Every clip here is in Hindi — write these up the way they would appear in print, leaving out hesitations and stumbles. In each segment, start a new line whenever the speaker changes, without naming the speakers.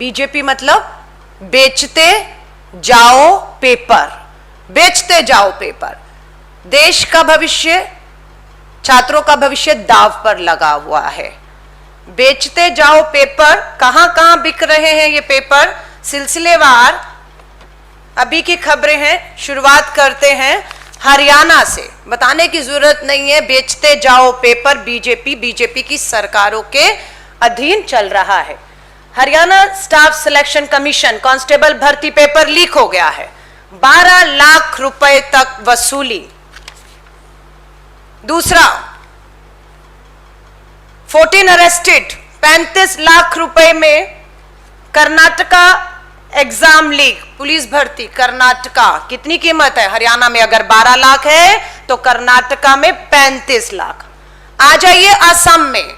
बीजेपी मतलब बेचते जाओ पेपर, बेचते जाओ पेपर। देश का भविष्य, छात्रों का भविष्य दांव पर लगा हुआ है। बेचते जाओ पेपर। कहां कहां बिक रहे हैं ये पेपर, सिलसिलेवार अभी की खबरें हैं। शुरुआत करते हैं हरियाणा से। बताने की जरूरत नहीं है, बेचते जाओ पेपर बीजेपी की सरकारों के अधीन चल रहा है। Haryana staff selection commission constable भर्ती पेपर लीक हो गया है, 12 लाख रुपए तक वसूली। दूसरा, 14 अरेस्टेड, 35 लाख रुपए में कर्नाटका एग्जाम लीक, पुलिस भर्ती कर्नाटका। कितनी कीमत है? हरियाणा में अगर 12 लाख है तो कर्नाटका में 35 लाख। आ जाइए असम में,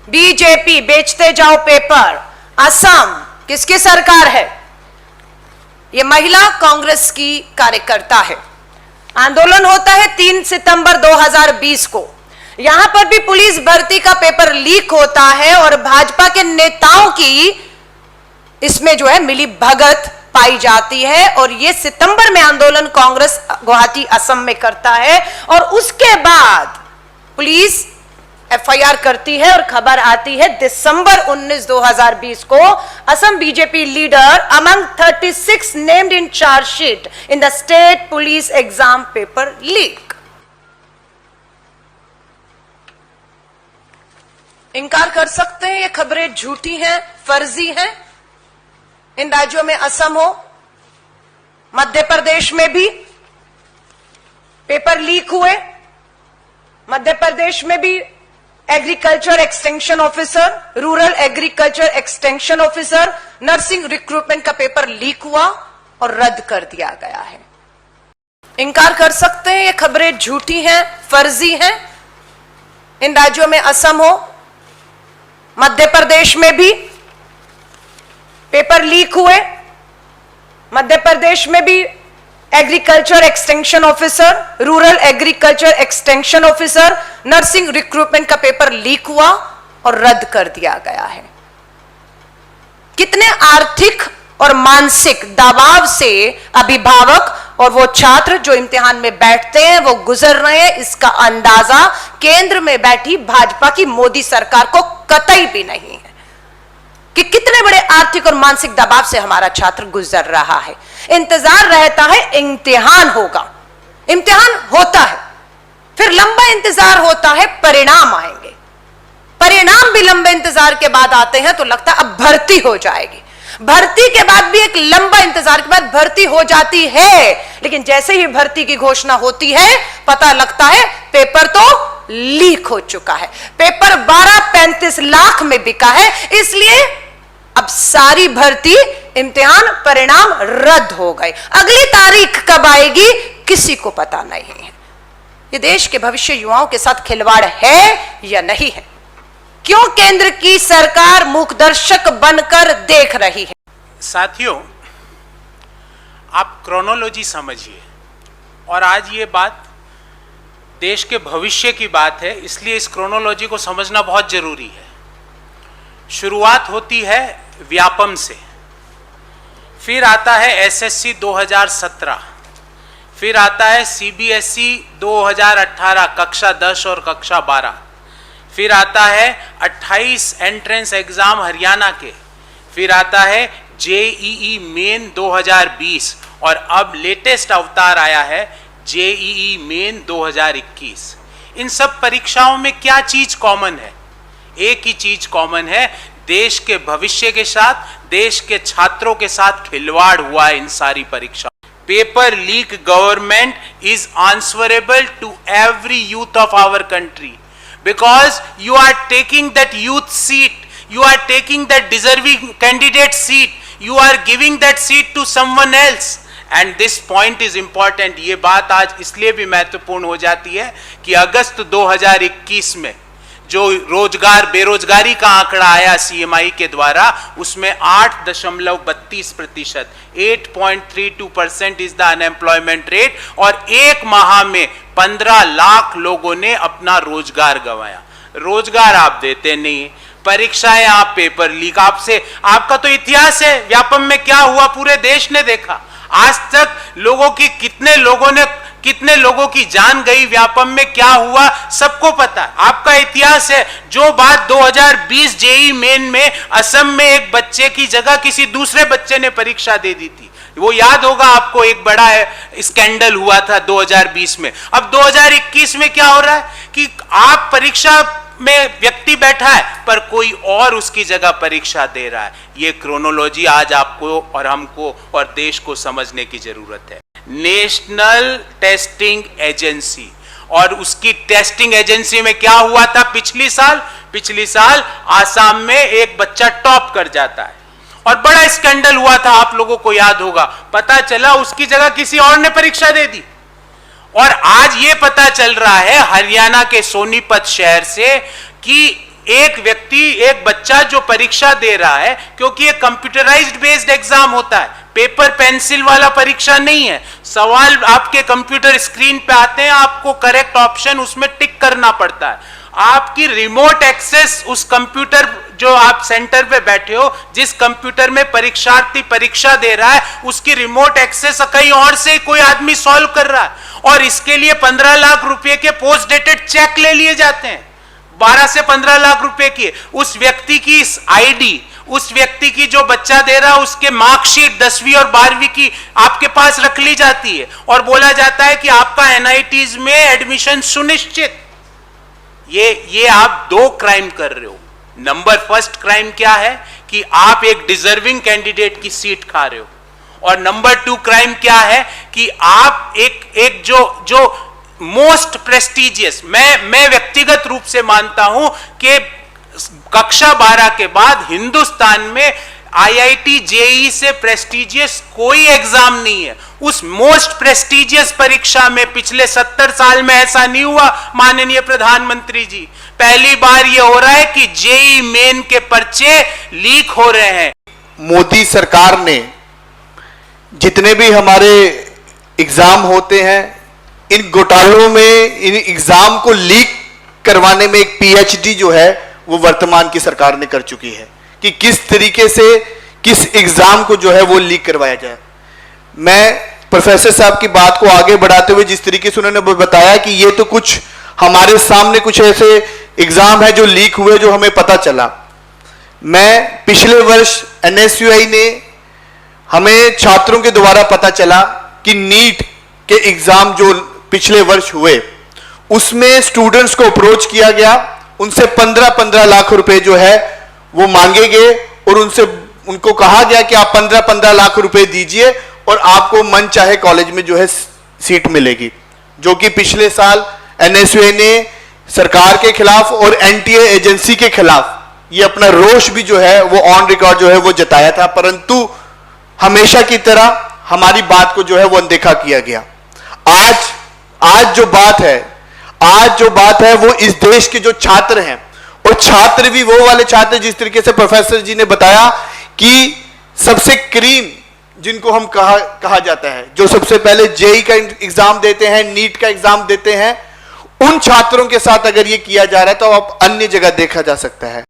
बीजेपी बेचते जाओ पेपर। असम किसकी सरकार है? यह महिला कांग्रेस की कार्यकर्ता है। आंदोलन होता है 3 सितंबर 2020 को। यहां पर भी पुलिस भर्ती का पेपर लीक होता है और भाजपा के नेताओं की इसमें जो है मिली भगत पाई जाती है। और यह सितंबर में आंदोलन कांग्रेस गुवाहाटी असम में करता है और उसके बाद पुलिस एफआईआर करती है और खबर आती है दिसंबर 19, 2020 को Assam BJP leader among 36 named in chargesheet in the state police exam paper leak. इनकार कर सकते हैं ये खबरें झूठी हैं, फर्जी हैं। इन राज्यों में असम हो, मध्य प्रदेश में भी पेपर लीक हुए। मध्य प्रदेश में भी agriculture extension officer, rural agriculture extension officer, nursing recruitment का पेपर लीक हुआ और रद्द कर दिया गया है। इनकार कर सकते हैं ये खबरें झूठी हैं, फर्जी हैं। इन राज्यों में असम हो, मध्य प्रदेश में भी पेपर लीक हुए। मध्य प्रदेश में भी agriculture extension officer, rural agriculture extension officer, nursing recruitment का पेपर लीक हुआ और रद्द कर दिया गया है। कितने आर्थिक और मानसिक दबाव से अभिभावक और वो छात्र जो इम्तिहान में बैठते हैं वो गुजर रहे हैं, इसका अंदाजा केंद्र में बैठी भाजपा की मोदी सरकार को कतई भी नहीं है कि कितने बड़े आर्थिक और मानसिक दबाव से हमारा छात्र गुजर रहा है। इंतजार रहता है इम्तिहान होगा, इम्तिहान होता है, फिर लंबा इंतजार होता है परिणाम आएंगे। परिणाम भी लंबे इंतजार के बाद आते हैं तो लगता है अब भर्ती हो जाएगी। भर्ती के बाद भी एक लंबा इंतजार के बाद भर्ती हो जाती है, लेकिन जैसे ही भर्ती की घोषणा होती है पता लगता है पेपर तो लीक हो चुका है। पेपर 35 लाख में बिका है, इसलिए अब सारी भर्ती, इम्तिहान, परिणाम रद्द हो गए। अगली तारीख कब आएगी किसी को पता नहीं है। ये देश के भविष्य युवाओं के साथ खिलवाड़ है या नहीं है? क्यों केंद्र की सरकार मूकदर्शक बनकर देख रही है?
साथियों, आप क्रोनोलॉजी समझिए, और आज ये बात देश के भविष्य की बात है, इसलिए इस क्रोनोलॉजी को समझना बहुत जरूरी है। शुरुआत होती है व्यापम से, फिर आता है एसएससी 2017, फिर आता है सीबीएसई 2018 कक्षा 10 और कक्षा 12, फिर आता है 28 एंट्रेंस एग्जाम हरियाणा के, फिर आता है जेईई मेन 2020 और अब लेटेस्ट अवतार आया है जेईई मेन 2021। इन सब परीक्षाओं में क्या चीज कॉमन है? एक ही चीज कॉमन है, देश के भविष्य के साथ, देश के छात्रों के साथ खिलवाड़ हुआ है इन सारी परीक्षा। Paper leak government is answerable to every youth of our country because you are taking that youth seat, you are taking that deserving candidate seat, you are giving that seat to someone else, and this point is important। ये बात आज इसलिए भी महत्वपूर्ण हो जाती है कि अगस्त 2021 में जो रोजगार बेरोजगारी का आंकड़ा आया सीएमआई के द्वारा, उसमें 8.32%, 8.32% इज द अनएम्प्लॉयमेंट रेट, और एक माह में 15 लाख लोगों ने अपना रोजगार गंवाया। रोजगार आप देते नहीं, परीक्षाएं आप पेपर लीक, आपसे आपका तो इतिहास है, व्यापम में क्या हुआ पूरे देश ने देखा। आज तक कितने लोगों की जान गई, व्यापम में क्या हुआ सबको पता है, आपका इतिहास है। जो बात 2020 जेईई मेन में असम में एक बच्चे की जगह किसी दूसरे बच्चे ने परीक्षा दे दी थी, वो याद होगा आपको, एक बड़ा स्कैंडल हुआ था 2020 में। अब 2021 में क्या हो रहा है कि आप परीक्षा में व्यक्ति बैठा है पर कोई और उसकी जगह परीक्षा दे रहा है। ये क्रोनोलॉजी आज आपको और हमको और देश को समझने की जरूरत है। नेशनल टेस्टिंग एजेंसी, और उसकी टेस्टिंग एजेंसी में क्या हुआ था पिछली साल आसाम में एक बच्चा टॉप कर जाता है और बड़ा स्कैंडल हुआ था, आप लोगों को याद होगा। पता चला उसकी जगह किसी और ने परीक्षा दे दी। और आज ये पता चल रहा है हरियाणा के सोनीपत शहर से कि एक बच्चा जो परीक्षा दे रहा है, क्योंकि ये कंप्यूटराइज्ड बेस्ड एग्जाम होता है, पेपर पेंसिल वाला परीक्षा नहीं है। सवाल आपके कंप्यूटर स्क्रीन पे आते हैं, आपको करेक्ट ऑप्शन उसमें टिक करना पड़ता है। आपकी रिमोट एक्सेस उस कंप्यूटर, जो आप सेंटर पे बैठे हो, जिस कंप्यूटर में परीक्षार्थी परीक्षा दे रहा है, उसकी रिमोट एक्सेस कहीं और से कोई आदमी सॉल्व कर रहा है। और इसके लिए 15 लाख रुपए के पोस्ट डेटेड चेक ले लिए जाते हैं, 12 से 15 लाख रुपए की। उस व्यक्ति की आईडी, उस व्यक्ति की जो बच्चा दे रहा है उसके मार्कशीट 10वीं और 12वीं की आपके पास रख ली जाती है और बोला जाता है कि आपका एनआईटीज में एडमिशन सुनिश्चित। ये आप दो क्राइम कर रहे हो। नंबर फर्स्ट क्राइम क्या है कि आप एक डिजर्विंग कैंडिडेट की सीट खा रहे हो, और नंबर 2 क्राइम क्या है कि आप एक जो मोस्ट प्रेस्टिजियस, मैं व्यक्तिगत रूप से मानता हूं कि कक्षा 12 के बाद हिंदुस्तान में आईआईटी जेईई से प्रेस्टिजियस कोई एग्जाम नहीं है। उस मोस्ट प्रेस्टिजियस परीक्षा में पिछले 70 साल में ऐसा नहीं हुआ। माननीय प्रधानमंत्री जी, पहली बार यह हो रहा है कि जेईई मेन के पर्चे लीक हो रहे हैं।
मोदी सरकार ने जितने भी हमारे एग्जाम होते हैं, इन घोटालों में, इन एग्जाम को लीक करवाने में एक पीएचडी जो है वो वर्तमान की सरकार ने कर चुकी है कि किस तरीके से किस एग्जाम को जो है वो लीक करवाया जाए। मैं प्रोफेसर साहब की बात को आगे बढ़ाते हुए जिस तरीके से उन्होंने बताया कि ये तो कुछ हमारे सामने कुछ ऐसे एग्जाम है जो लीक हुए जो हमें पता चला। मैं पिछले वर्ष एनएसयूआई ने हमें छात्रों के द्वारा पता चला कि नीट के एग्जाम जो पिछले वर्ष हुए उसमें स्टूडेंट्स को अप्रोच किया गया, उनसे 15-15 लाख रुपए जो है वो मांगे गए और उनको कहा गया कि आप 15-15 लाख रुपए दीजिए और आपको मन चाहे कॉलेज में जो है सीट मिलेगी। जो कि पिछले साल एनएसयूआई ने सरकार के खिलाफ और एनटीए एजेंसी के खिलाफ ये अपना रोष भी जो है वो ऑन रिकॉर्ड जो है वो जताया था, परंतु हमेशा की तरह हमारी बात को जो है वो अनदेखा किया गया। आज जो बात है वो इस देश के जो छात्र हैं, और छात्र भी वो वाले छात्र जिस तरीके से प्रोफेसर जी ने बताया कि सबसे क्रीम जिनको हम कहा जाता है, जो सबसे पहले जेईई का एग्जाम देते हैं, नीट का एग्जाम देते हैं, उन छात्रों के साथ अगर ये किया जा रहा है तो अब अन्य जगह देखा जा सकता है।